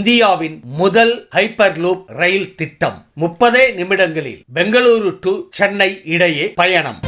இந்தியாவின் முதல் ஹைப்பர்லூப் ரயில் திட்டம் 30 நிமிடங்களில் பெங்களூரு டு சென்னை இடையே பயணம்.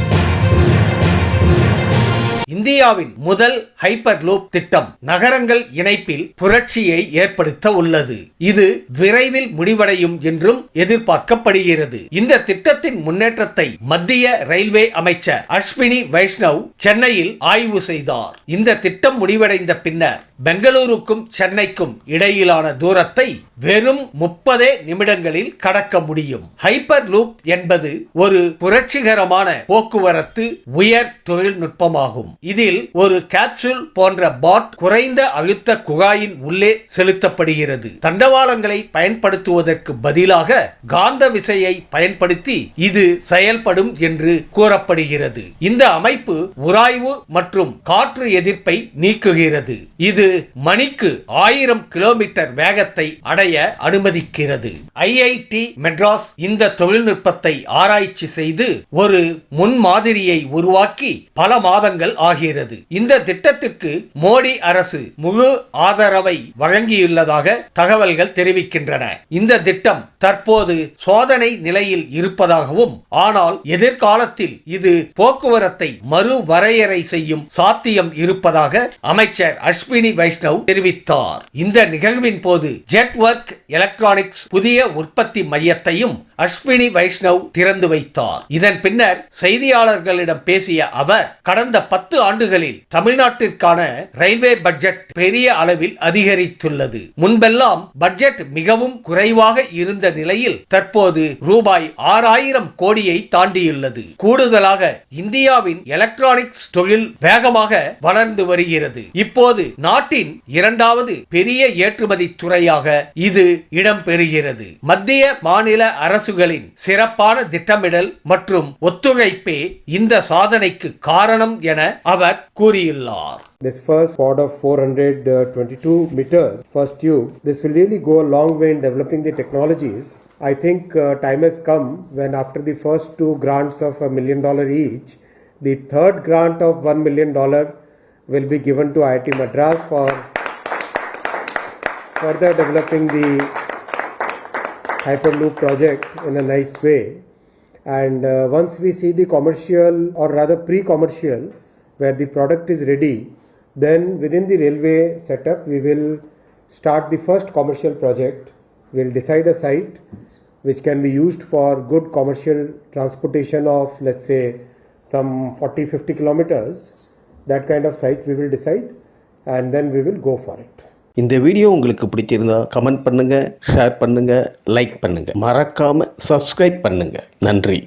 இந்தியாவின் முதல் ஹைப்பர்லூப் திட்டம் நகரங்கள் இணைப்பில் புரட்சியை ஏற்படுத்த உள்ளது. இது விரைவில் முடிவடையும் என்றும் எதிர்பார்க்கப்படுகிறது. இந்த திட்டத்தின் முன்னேற்றத்தை மத்திய ரயில்வே அமைச்சர் அஸ்வினி வைஷ்ணவ் சென்னையில் ஆய்வு செய்தார். இந்த திட்டம் முடிவடைந்த பின்னர் பெங்களூருக்கும் சென்னைக்கும் இடையிலான தூரத்தை வெறும் 30 நிமிடங்களில் கடக்க முடியும். ஹைப்பர் லூப் என்பது ஒரு புரட்சிகரமான போக்குவரத்து உயர் தொழில்நுட்பமாகும். இதில் ஒரு கேப்சூல் போன்ற பாட் குறைந்த அழுத்த குழாயின் உள்ளே செலுத்தப்படுகிறது. தண்டவாளங்களை பயன்படுத்துவதற்கு பதிலாக காந்த விசையை பயன்படுத்தி இது செயல்படும் என்று கூறப்படுகிறது. இந்த அமைப்பு உராய்வு மற்றும் காற்று எதிர்ப்பை நீக்குகிறது. இது மணிக்கு 1000 கிலோமீட்டர் வேகத்தை அடைய அனுமதிக்கிறது. ஐஐடி மெட்ராஸ் இந்த தொழில்நுட்பத்தை ஆராய்ச்சி செய்து ஒரு முன்மாதிரியை உருவாக்கி பல மாதங்கள் ஆகிறது. இந்த திட்டத்திற்கு மோடி அரசு முழு ஆதரவை வழங்கியுள்ளதாக தகவல்கள் தெரிவிக்கின்றன. இந்த திட்டம் தற்போது சோதனை நிலையில் இருப்பதாகவும், ஆனால் எதிர்காலத்தில் இது போக்குவரத்தை மறுவரையறை செய்யும் சாத்தியம் இருப்பதாக அமைச்சர் அஸ்வினி வைஷ்ணவ் தெரிவித்தார். இந்த நிகழ்வின் போது ஜெட்வொர்க் எலக்ட்ரானிக்ஸ் புதிய உற்பத்தி மையத்தையும் அஸ்வினி வைஷ்ணவ் திறந்து வைத்தார். இதன் பின்னர் செய்தியாளர்களிடம் பேசிய அவர், கடந்த 10 ஆண்டுகளில் தமிழ்நாட்டிற்கான ரயில்வே பட்ஜெட் பெரிய அளவில் அதிகரித்துள்ளது. முன்பெல்லாம் பட்ஜெட் மிகவும் குறைவாக இருந்த நிலையில் தற்போது ரூபாய் 6000 கோடியை தாண்டியுள்ளது. கூடுதலாக இந்தியாவின் எலக்ட்ரானிக்ஸ் தொழில் வேகமாக வளர்ந்து வருகிறது. இப்போது நாட்டின் 2வது பெரிய ஏற்றுமதி துறையாக இது இடம்பெறுகிறது. மத்திய மாநில அரசுகளின் சிறப்பான திட்டமிடல் மற்றும் ஒத்துழைப்பே இந்த சாதனைக்கு காரணம் என அவர் கூறியுள்ளார். This first pod of 422 meters, first tube, this will really go a long way in developing the technologies. I think time has come when after the first 2 grants of $1 million each, the third grant of $1 million will be given to IIT Madras for further developing the Hyperloop project in a nice way. And once we see the commercial or rather pre-commercial where the product is ready, then within the railway setup we will start the first commercial project. We will decide a site which can be used for good commercial transportation of, let's say, some 40-50 kilometers. That kind of site we will decide and then we will go for it. இந்த video உங்களுக்கு பிடிச்சிருந்தா comment பண்ணுங்க, share பண்ணுங்க, like பண்ணுங்க, மறக்காம subscribe பண்ணுங்க. நன்றி.